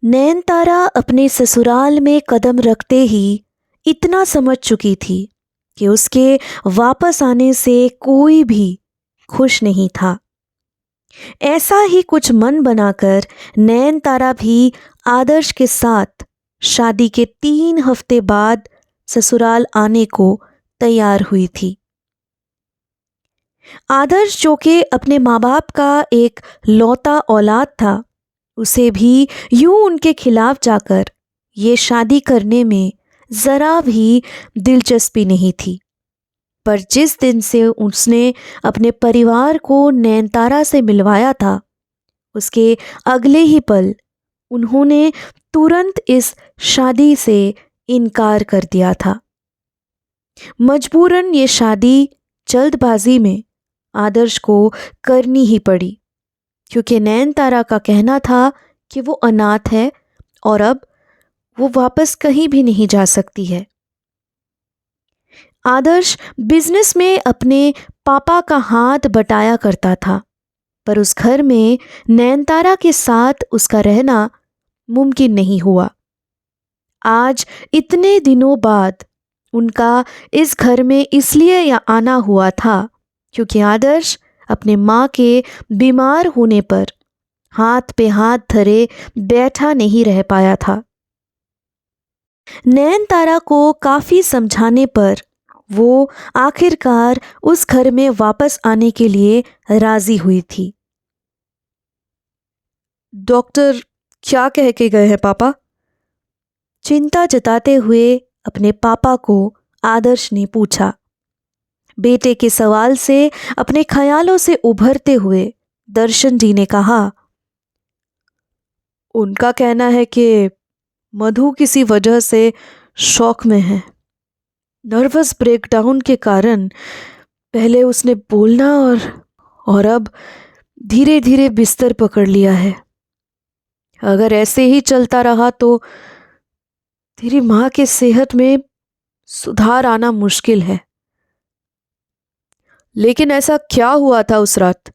नयनतारा अपने ससुराल में कदम रखते ही इतना समझ चुकी थी कि उसके वापस आने से कोई भी खुश नहीं था। ऐसा ही कुछ मन बनाकर नयनतारा भी आदर्श के साथ शादी के 3 हफ्ते बाद ससुराल आने को तैयार हुई थी। आदर्श, जो कि अपने माँ बाप का एक लौता औलाद था, उसे भी यूं उनके खिलाफ जाकर ये शादी करने में जरा भी दिलचस्पी नहीं थी। पर जिस दिन से उसने अपने परिवार को नयनतारा से मिलवाया था, उसके अगले ही पल उन्होंने तुरंत इस शादी से इनकार कर दिया था। मजबूरन ये शादी जल्दबाजी में आदर्श को करनी ही पड़ी, क्योंकि नयनतारा का कहना था कि वो अनाथ है और अब वो वापस कहीं भी नहीं जा सकती है। आदर्श बिजनेस में अपने पापा का हाथ बटाया करता था, पर उस घर में नयनतारा के साथ उसका रहना मुमकिन नहीं हुआ। आज इतने दिनों बाद उनका इस घर में इसलिए या आना हुआ था क्योंकि आदर्श अपने माँ के बीमार होने पर हाथ पे हाथ धरे बैठा नहीं रह पाया था। नयनतारा को काफी समझाने पर वो आखिरकार उस घर में वापस आने के लिए राजी हुई थी। डॉक्टर क्या कह के गए हैं पापा? चिंता जताते हुए अपने पापा को आदर्श ने पूछा। बेटे के सवाल से अपने ख्यालों से उभरते हुए दर्शन जी ने कहा, उनका कहना है कि मधु किसी वजह से शॉक में है। नर्वस ब्रेकडाउन के कारण पहले उसने बोलना और अब धीरे धीरे बिस्तर पकड़ लिया है। अगर ऐसे ही चलता रहा तो तेरी माँ के सेहत में सुधार आना मुश्किल है। लेकिन ऐसा क्या हुआ था उस रात?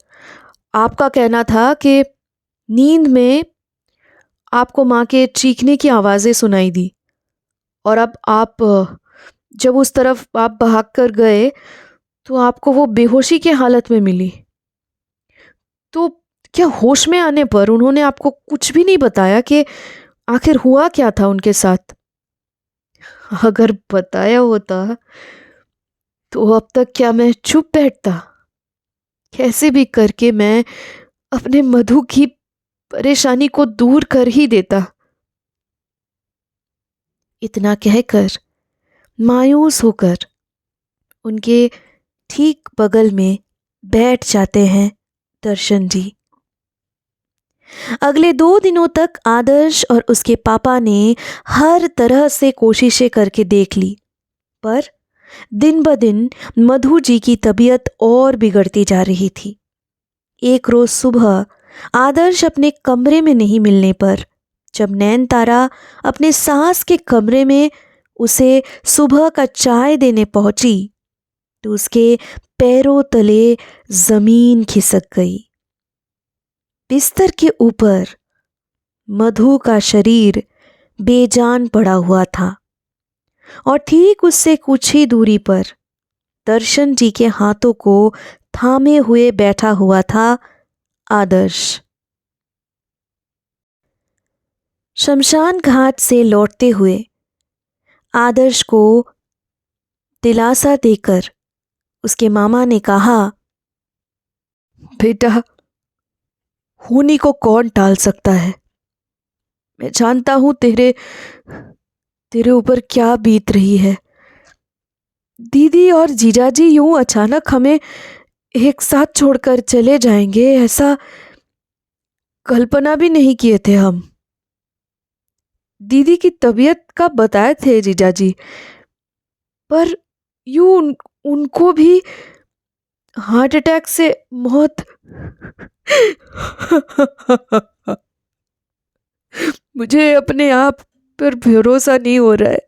आपका कहना था कि नींद में आपको माँ के चीखने की आवाज़ें सुनाई दी और अब आप जब उस तरफ आप भाग कर गए तो आपको वो बेहोशी की हालत में मिली। तो क्या होश में आने पर उन्होंने आपको कुछ भी नहीं बताया कि आखिर हुआ क्या था उनके साथ? अगर बताया होता तो अब तक क्या मैं चुप बैठता? कैसे भी करके मैं अपने मधु की परेशानी को दूर कर ही देता। इतना कहकर मायूस होकर उनके ठीक बगल में बैठ जाते हैं दर्शन जी। अगले 2 दिनों तक आदर्श और उसके पापा ने हर तरह से कोशिशें करके देख ली, पर दिन ब दिन मधु जी की तबीयत और बिगड़ती जा रही थी। एक रोज सुबह आदर्श अपने कमरे में नहीं मिलने पर जब नयनतारा अपने सास के कमरे में उसे सुबह का चाय देने पहुंची तो उसके पैरों तले जमीन खिसक गई। बिस्तर के ऊपर मधु का शरीर बेजान पड़ा हुआ था और ठीक उससे कुछ ही दूरी पर दर्शन जी के हाथों को थामे हुए बैठा हुआ था आदर्श। शमशान घाट से लौटते हुए आदर्श को दिलासा देकर उसके मामा ने कहा, बेटा, होनी को कौन टाल सकता है। मैं जानता हूं तेरे ऊपर क्या बीत रही है। दीदी और जीजाजी यूं अचानक हमें एक साथ छोड़कर चले जाएंगे, ऐसा कल्पना भी नहीं किए थे हम। दीदी की तबीयत का बताए थे जीजाजी, पर उनको भी हार्ट अटैक से मौत। मुझे अपने आप पर भरोसा नहीं हो रहा है।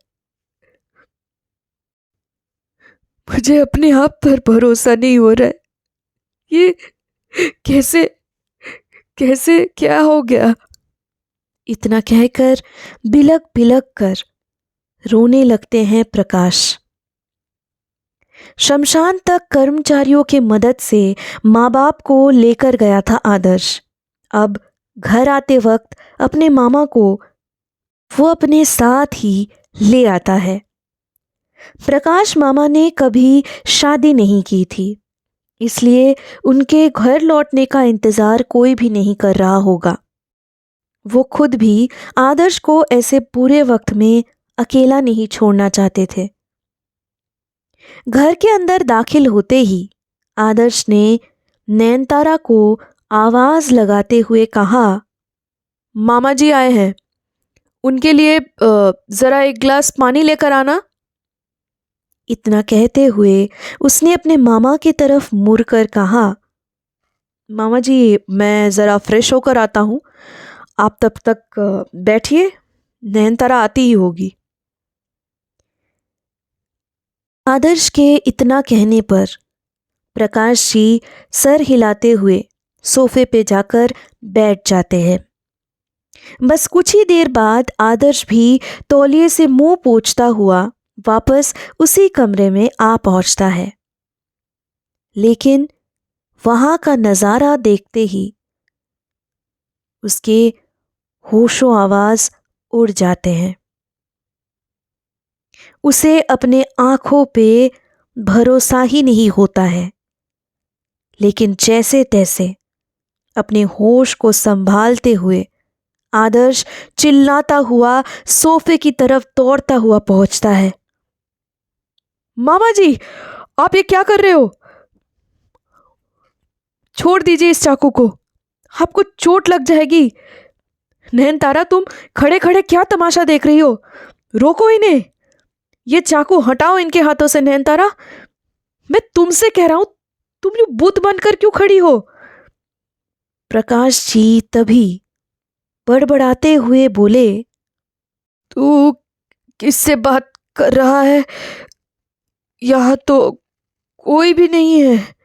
मुझे अपने आप पर भरोसा नहीं हो रहा है। ये कैसे कैसे क्या हो गया? इतना कहकर बिलक बिलक कर रोने लगते हैं प्रकाश। शमशान तक कर्मचारियों की मदद से माँ बाप को लेकर गया था आदर्श। अब घर आते वक्त अपने मामा को वो अपने साथ ही ले आता है। प्रकाश मामा ने कभी शादी नहीं की थी, इसलिए उनके घर लौटने का इंतज़ार कोई भी नहीं कर रहा होगा। वो खुद भी आदर्श को ऐसे बुरे वक्त में अकेला नहीं छोड़ना चाहते थे। घर के अंदर दाखिल होते ही आदर्श ने नयनतारा को आवाज लगाते हुए कहा, मामा जी आए हैं, उनके लिए जरा एक गिलास पानी लेकर आना। इतना कहते हुए उसने अपने मामा की तरफ मुड़कर कहा, मामा जी मैं ज़रा फ्रेश होकर आता हूँ, आप तब तक बैठिए, नयनतारा आती ही होगी। आदर्श के इतना कहने पर प्रकाश जी सर हिलाते हुए सोफे पे जाकर बैठ जाते हैं। बस कुछ ही देर बाद आदर्श भी तौलिए से मुंह पोंछता हुआ वापस उसी कमरे में आ पहुंचता है। लेकिन वहां का नज़ारा देखते ही उसके होशो आवाज उड़ जाते हैं। उसे अपने आंखों पे भरोसा ही नहीं होता है। लेकिन जैसे तैसे अपने होश को संभालते हुए आदर्श चिल्लाता हुआ सोफे की तरफ दौड़ता हुआ पहुंचता है। मामा जी आप ये क्या कर रहे हो? छोड़ दीजिए इस चाकू को, आपको चोट लग जाएगी। नयनतारा तुम खड़े खड़े क्या तमाशा देख रही हो? रोको इन्हें, ये चाकू हटाओ इनके हाथों से। नयनतारा मैं तुमसे कह रहा हूं, तुम यूं बुत बनकर क्यों खड़ी हो? प्रकाश जी तभी बड़बड़ाते हुए बोले, तू किससे बात कर रहा है? यहां तो कोई भी नहीं है।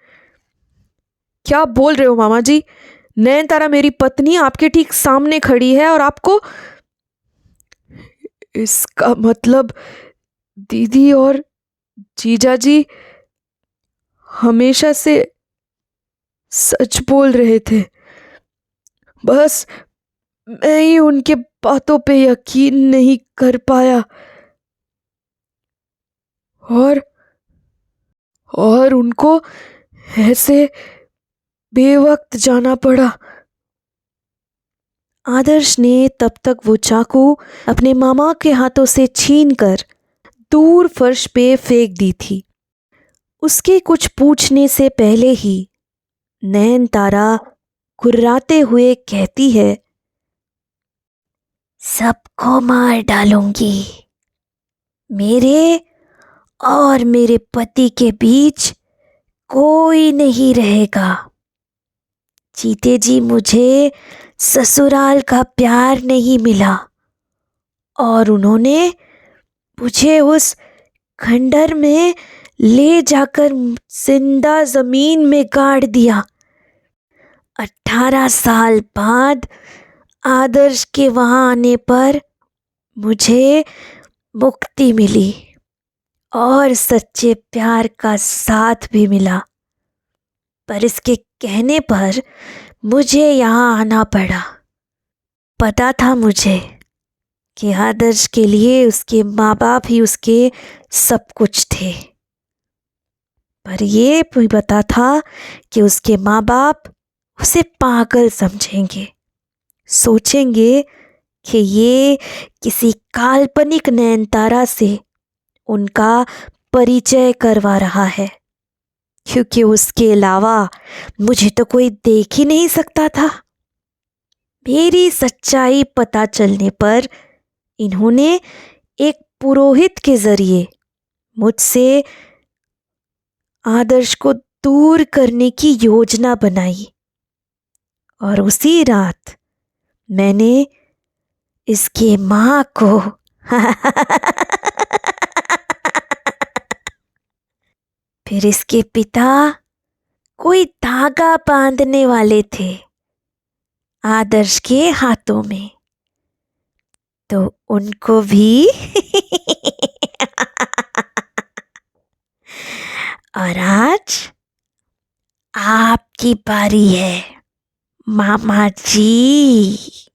क्या बोल रहे हो मामा जी? नयनतारा मेरी पत्नी आपके ठीक सामने खड़ी है और आपको... इसका मतलब दीदी और जीजा जी हमेशा से सच बोल रहे थे, बस मैं ही उनके बातों पे यकीन नहीं कर पाया और उनको ऐसे बेवक्त जाना पड़ा। आदर्श ने तब तक वो चाकू अपने मामा के हाथों से छीनकर दूर फर्श पे फेंक दी थी। उसके कुछ पूछने से पहले ही नयनतारा कुर्राते हुए कहती है, सबको मार डालूंगी, मेरे और मेरे पति के बीच कोई नहीं रहेगा। जीते जी मुझे ससुराल का प्यार नहीं मिला और उन्होंने मुझे उस खंडर में ले जाकर जिंदा जमीन में गाड़ दिया। 18 साल बाद आदर्श के वहां आने पर मुझे मुक्ति मिली और सच्चे प्यार का साथ भी मिला, पर इसके कहने पर मुझे यहाँ आना पड़ा। पता था मुझे कि आदर्श के लिए उसके माँ बाप ही उसके सब कुछ थे, पर ये भी पता था कि उसके माँ बाप उसे पागल समझेंगे, सोचेंगे कि ये किसी काल्पनिक नयनतारा से उनका परिचय करवा रहा है, क्योंकि उसके अलावा मुझे तो कोई देख ही नहीं सकता था। मेरी सच्चाई पता चलने पर इन्होंने एक पुरोहित के जरिए मुझसे आदर्श को दूर करने की योजना बनाई और उसी रात मैंने इसके मां को फिर इसके पिता कोई धागा बांधने वाले थे आदर्श के हाथों में, तो उनको भी और आज आपकी बारी है मामा जी।